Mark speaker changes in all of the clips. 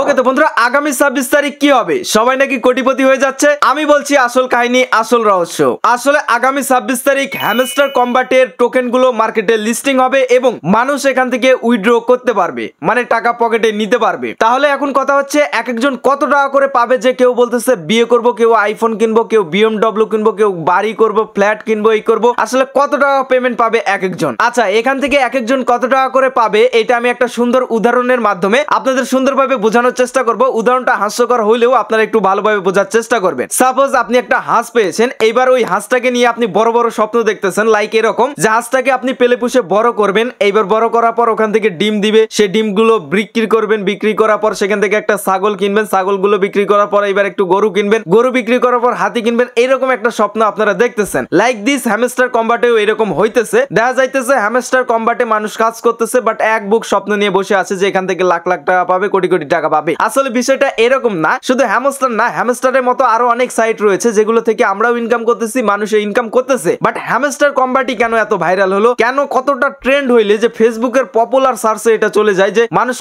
Speaker 1: ওকে তো বন্ধুরা, আগামী 26 তারিখ কি হবে? সবাই নাকি কোটিপতি হয়ে যাচ্ছে। আমি বলছি আসল কাহিনী, আসল রহস্য। আসলে আগামী 26 তারিখ হ্যামস্টার কম্বাটের টোকেন গুলো মার্কেটে লিস্টিং হবে এবং মানুষ এখান থেকে উইথড্র করতে পারবে, মানে টাকা পকেটে নিতে পারবে। তাহলে এখন কথা হচ্ছে এক একজন কত টাকা করে পাবে। যে কেউ বলতেছে বিয়ে করব, কেউ আইফোন কিনবো, কেউ BMW কিনবো, কেউ বাড়ি করব, ফ্ল্যাট কিনবো, এই করবো। আসলে কত টাকা পেমেন্ট পাবে এক একজন? আচ্ছা, এখান থেকে এক একজন কত টাকা করে পাবে এটা আমি একটা সুন্দর উদাহরণের মাধ্যমে আপনাদের সুন্দরভাবে বোঝানোর চেষ্টা করব। উদাহরণটা হাস্যকর হইলেও আপনারা একটু ভালোভাবে বোঝার চেষ্টা করবেন। সাপোজ আপনি একটা হাঁস পেয়েছেন, এইবার ওই হাঁসটাকে নিয়ে আপনি বড় বড় স্বপ্ন দেখতেছেন, লাইক এরকম যে হাঁসটাকে আপনি পেলে পুষে বড় করবেন। এইবার বড় করার পর ওখান থেকে ডিম দিবে, সেই ডিমগুলো বিক্রি করবেন, বিক্রি করার পর সেখান থেকে একটা ছাগল কিনবেন, ছাগলগুলো বিক্রি করার পর এবার একটু গরু কিনবেন, গরু বিক্রি করার পর হাতি কিনবেন। এইরকম একটা স্বপ্ন আপনারা দেখতেছেন। লাইক দিস হ্যামস্টার কম্বাটেও এরকম হইতেছে। দেখা যাইতেছে হ্যামস্টার কম্বাটে মানুষ কাজ করতেছে, বাট এক বুক স্বপ্ন নিয়ে বসে আছে যে এখান থেকে লাখ লাখ টাকা পাবে, কোটি কোটি টাকা পাবে। আসলে বিষয়টা এরকম না, শুধু হ্যামস্টার না, হ্যামস্টারের মতো আরো অনেক সাইট রয়েছে যেগুলো থেকে আমরাও ইনকাম করতেছি, মানুষে ইনকাম করতেছে। বাট হ্যামস্টার কম্বাটই কেন এত ভাইরাল হলো, কেন কতটা ট্রেন্ড হইলে যে ফেসবুকের পপুলার সার্চে এটা চলে যায়, যে মানুষ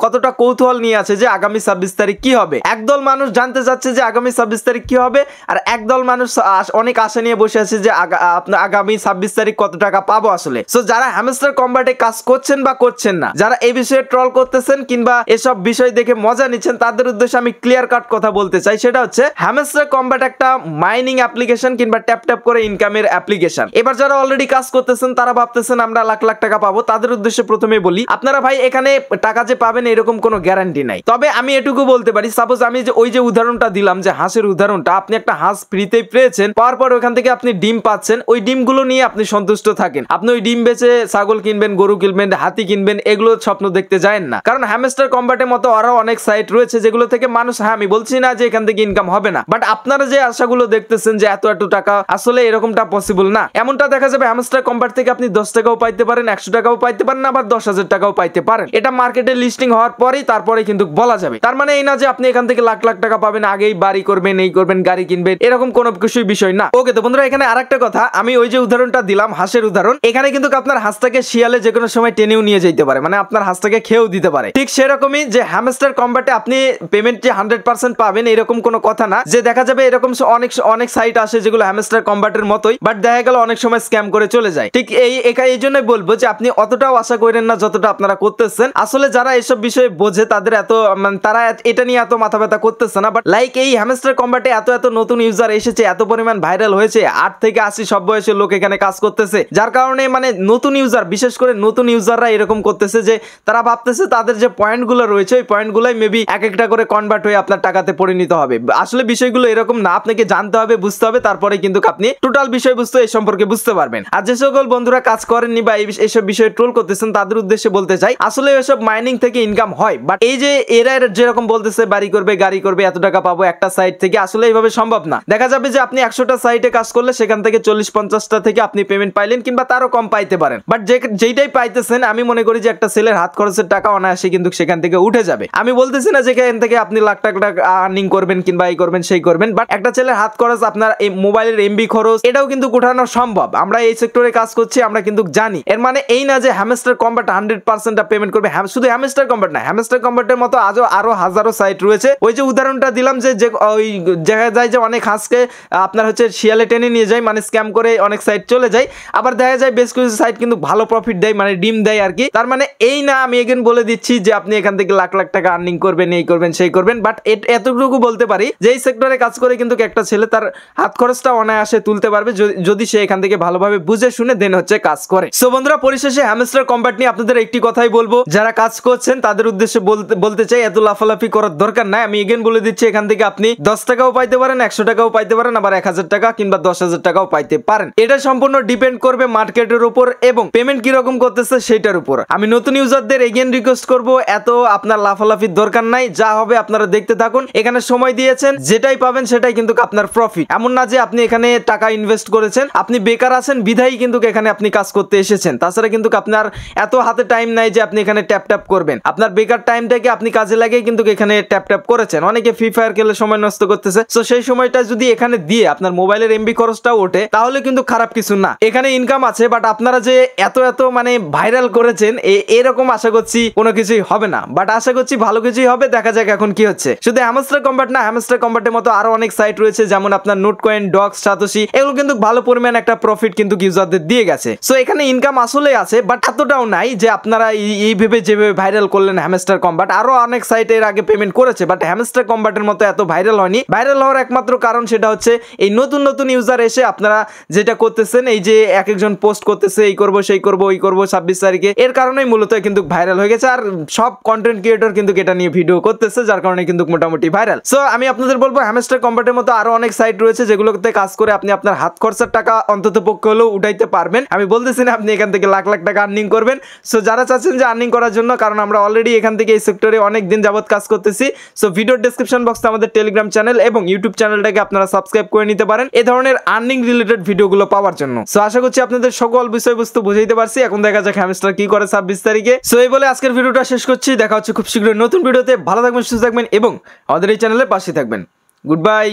Speaker 1: কতটা কৌতূহল নিয়ে আছে যে আগামী 26 তারিখ কি হবে। একদল মানুষ জানতে চাচ্ছে যে আগামী 26 তারিখ কি হবে, আর একদল মানুষ অনেক আশা নিয়ে বসে আছে যে আগামী 26 তারিখ কত টাকা পাবো। আসলে সো যারা হ্যামস্টার কম্বাটে কাজ করছেন বা করছেন না, যারা এই বিষয়ে ট্রল করতেছেন কিংবা এসব বিষয় দেখে মজা নিচ্ছেন, তাদের উদ্দেশ্যে আমি ক্লিয়ার কাট কথা বলতে চাই। সেটা হচ্ছে হ্যামস্টার কম্বাট একটা মাইনিং অ্যাপ্লিকেশন কিংবা ট্যাপ ট্যাপ করে ইনকামের অ্যাপ্লিকেশন। এবার যারা অলরেডি কাজ করতেছেন, তারা ভাবতেছেন আমরা লাখ লাখ টাকা পাবো, তাদের উদ্দেশ্যে প্রথমে বলি আপনারা ভাই এখানে টাকা যে পাবেন এরকম কোনো গ্যারান্টি নাই। তবে আমি এটুকু বলতে পারি, সাপোজ আমি যে ওই যে উদাহরণটা দিলাম যে হাঁসের উদাহরণটা, আপনি একটা হাঁস ফ্রিতে পেয়েছেন, পাওয়ার পর ওখান থেকে আপনি ডিম পাচ্ছেন, ওই ডিমগুলো নিয়ে আপনি সন্তুষ্ট থাকেন। আপনি ওই ডিম বেচে ছাগল কিনবেন, গরু কিনবেন, হাতি কিনবেন, এগুলো স্বপ্ন দেখতে যায়েন না। কারণ হ্যামস্টার কম্বাটের মতো আরো অনেক সাইট রয়েছে যেগুলো থেকে মানুষ, হ্যাঁ আমি বলছি না যে এখান থেকে ইনকাম হবে না, বাট আপনারা যে আশাগুলো দেখতেছেন যে এত টাকা, আসলে এরকমটা পসিবল না। এমনটা দেখা যাবে হ্যামস্টার কম্বাট থেকে আপনি 10 টাকাও পাইতে পারেন, 100 টাকাও পাইতে পারেন, আবার 10,000 টাকাও পাইতে পারেন। এটা মার্কেটে লিস্টিং হওয়ার পরেই তারপরে কিন্তু বলা যাবে। তার মানে এই না যে আপনি এখান থেকে লাখ লাখ টাকা পাবেন, আগেই বাড়ি করবেন, এই করবেন, গাড়ি কিনবেন, এরকম কোনো কিছুই বিষয় না। ওকে তো বন্ধুরা, এখানে আরেকটা কথা, আমি ওই যে উদাহরণটা দিলাম হাঁসের উদাহরণ, এখানে কিন্তু আপনার হাঁসটাকে শিয়ালে যে কোনো সময় টেনেও নিয়ে যেতে পারে, মানে আপনার হাঁসটাকে খেয়েও দিতে পারে। ঠিক সেরকমই যে হ্যামস্টার কম্বাটে আপনি পেমেন্ট যে 100% পাবেন এরকম কোনো কথা না। যে দেখা যাবে এরকম অনেক সাইট আসে যেগুলো হ্যামস্টার কম্বাটের মতোই, বাট দেখা গেল অনেক সময় স্ক্যাম করে চলে যায়। ঠিক এই জন্যই বলবো যে আপনি অতটাও আশা করেন না যতটা আপনারা করতেছেন। আসলে যারা এসব বিষয়ে বোঝে তাদের এত মানে তারা এটা নিয়ে এত মাথা ব্যথা করতেছে না। বাট লাইক এই হ্যামস্টার কম্বাটে এত নতুন ইউজার এসেছে, এত পরিমাণ ভাইরাল হয়েছে, 8 থেকে 80 সব বয়সের লোক এখানে কাজ করতেছে, যার কারণে মানে নতুন ইউজার, বিশেষ করে নতুন ইউজাররা এরকম করতেছে যে তারা ভাবতেছে তাদের যে পয়েন্টগুলো রয়েছে ওই পয়েন্টগুলোই মেবি এক একটা করে কনভার্ট হয়ে আপনার টাকাতে পরিণত হবে। আসলে বিষয়গুলো এরকম না, আপনাকে জানতে হবে, বুঝতে হবে, তারপরে কিন্তু আপনি টোটাল বিষয়বস্তু এই সম্পর্কে বুঝতে পারবেন। আর যে সকল বন্ধুরা কাজ করেননি বা এইসব বিষয়ে ট্রোল করতেছেন তাদের উদ্দেশ্যে বলতে চাই, আসলে এসব মাইনিং থেকে ইনকাম হয়, বাট এই যে এরা যেরকম বলতেছে বাড়ি করবে, গাড়ি করবে, এত টাকা পাবো একটা সাইট থেকে, আসলে এইভাবে সম্ভব না। দেখা যাবে যে আপনি 100টা সাইটে কাজ করলে সেখান থেকে 40-50টা থেকে আপনি পেমেন্ট পাইলেন কিংবা তারও কম পাইতে পারেন। বাট যেইটাই পাইতেছেন আমি মনে করি যে একটা সেলের হাত খরচের টাকা অনায়াসে কিন্তু সেখান থেকে উঠে যাবে। আমি বলতেছি না যেখান থেকে আপনি লাখ টাকা আর্নিং করবেন কিংবা এই করবেন সেই করবেন, বাট একটা ছেলের হাত খরচ, আপনার এই মোবাইলের এমবি খরচ, এটাও কিন্তু উঠানো সম্ভব। আমরা এই সেক্টরে কাজ করছি, আমরা কিন্তু জানি। এর মানে এই না যে হ্যামস্টার কম্বাট 100% পেমেন্ট করবে। শুধু হ্যামস্টার কম্বাট না, হ্যামস্টার কম্বাটের মতো আরো হাজারো সাইট রয়েছে। ওই যে উদাহরণটা দিলাম যে ওই দেখা যায় যে অনেক হাঁসকে আপনার হচ্ছে শিয়ালে টেনে নিয়ে যায়, মানে স্ক্যাম করে অনেক সাইট চলে যায়। আবার দেখা যায় বেশ কিছু সাইট কিন্তু ভালো প্রফিট দেয়, মানে ডিম দেয় আর কি। তার মানে এই না, আমি এগেন বলে দিচ্ছি যে আপনি এখান থেকে লাখ লাখ টাকা আর্নিং করবেন, এই করবেন সেই করবেন, বাট এতটুকু বলতে পারি যে এই সেক্টরে কাজ করে কিন্তু একটা ছেলে তার হাত খরচটা অনায়াসে তুলতে পারবে যদি সে এখান থেকে ভালোভাবে বুঝে শুনে দেন হচ্ছে কাজ করে। সো বন্ধুরা, পরিশেষে হ্যামস্টার কম্বাট নিয়ে আপনাদের একটি কথাই বলবো, যারা কাজ করছেন তাদের উদ্দেশ্যে বলতে চাই এত লাফালাফি করার দরকার নাই। আমি এগেন বলে দিচ্ছি এখান থেকে আপনি 10 টাকাও পাইতে পারেন, 100 টাকাও পাইতে পারেন, আবার 1000 টাকা কিংবা 10,000 টাকাও পাইতে পারেন। এটা সম্পূর্ণ ডিপেন্ড করবে মার্কেটের উপর এবং পেমেন্ট কিরকম করতেছে সেটার উপর। আমি নতুন ইউজারদের এগেন রিকোয়েস্ট করব, এত আপনার লাফালাফির দরকার নাই, যা হবে আপনারা দেখতে থাকুন। এখানে সময় দিয়েছেন, যেটাই পাবেন সেটাই কিন্তু আপনার প্রফিট। এমন না যে আপনি এখানে টাকা ইনভেস্ট করেছেন, আপনি বেকার আছেন বিধায়ী কিন্তু এখানে আপনি কাজ করতে এসেছেন। তাছাড়া কিন্তু আপনার এত হাতে টাইম নাই যে আপনি এখানে ট্যাপ ট্যাপ করবেন। আপনার বেকার টাইমটাকে আপনি কাজে লাগিয়ে কিন্তু এখানে ট্যাপ ট্যাপ করেছেন। অনেকে ফ্রি ফায়ার খেলে সময় নষ্ট করতেছে, তো সেই সময়টা যদি এখানে দিয়ে আপনার মোবাইলের এমবি খরচটাও ওঠে তাহলে কিন্তু খারাপ কিছু না, এখানে ইনকাম আছে। বাট আপনারা যে এত মানে ভাইরাল করেছেন এরকম আশা করছি কোনো কিছুই হবে না। বাট আশা করছি ভালো কিছুই হবে, দেখা যাক এখন কি হচ্ছে। শুধু হ্যামস্টার কম্বাট না, হ্যামস্টার কম্বাটের মতো আরো অনেক সাইট রয়েছে, যেমন আপনার নোট কয়েন, ডক্স, সাতোশি, এগুলো কিন্তু ভালো পরিমাণ একটা প্রফিট কিন্তু ইউজারদের দিয়ে গেছে। সো এখানে ইনকাম আসলে আছে, বাট এতটাও নাই যে আপনারা এইভাবে যেভাবে ভাইরাল করলেন হ্যামস্টার কম্বাট। আরো অনেক সাইট এর আগে পেমেন্ট করেছে, বাট হ্যামস্টার কম্বাটের মতো এত ভাইরাল হয়নি। ভাইরাল হওয়ার একমাত্র কারণ সেটা হচ্ছে এই নতুন নতুন ইউজার এসে আপনারা যেটা করতেছেন, এই যে এক একজন পোস্ট করতেছে এই করব সেই করব ওই করব 26 তারিখে, এর কারণেই মূলত কিন্তু ভাইরাল হয়ে গেছে। আর সব কন্টেন্ট ক্রিয়েটর কিন্তু এটা নিয়ে ভিডিও করতেছে, যার কারণে কিন্তু মোটামুটি ভাইরাল। সো আমি আপনাদের বলবো হ্যামস্টার কম্বাটের মতো আরো অনেক সাইট রয়েছে যেগুলোতে কাজ করে আপনি আপনার হাত খরচার টাকা অন্তত পক্ষে হলেও উঠাইতে পারবেন। আমি বলতেছি না আপনি এখান থেকে লাখ লাখ টাকা আর্নিং করবেন। সো যারা চাচ্ছেন যে আর্নিং করার জন্য, কারণ আমরা অলরেডি এখান থেকে এই সেক্টরে অনেক দিন যাবত কাজ করতেছি। সো ভিডিওর ডেসক্রিপশন বক্সে আমাদের টেলিগ্রাম চ্যানেল এবং ইউটিউব চ্যানেলটাকে আপনারা সাবস্ক্রাইব করে নিতে পারেন এই ধরনের আর্নিং রিলেটেড ভিডিওগুলো পাওয়ার জন্য। সো আশা করছি আপনাদের সকল বিষয়বস্তু বুঝাইতে পারছি। এখন দেখা যাক হ্যামস্টার কি করে 26 তারিখে। সো এই বলে আজকের ভিডিওটা শেষ করছি। দেখা হচ্ছে খুব শীঘ্রই নতুন ভিডিওতে। ভালো থাকবেন, সুস্থ থাকবেন এবং আমাদের এই চ্যানেলের পাশে থাকবেন। Good bye.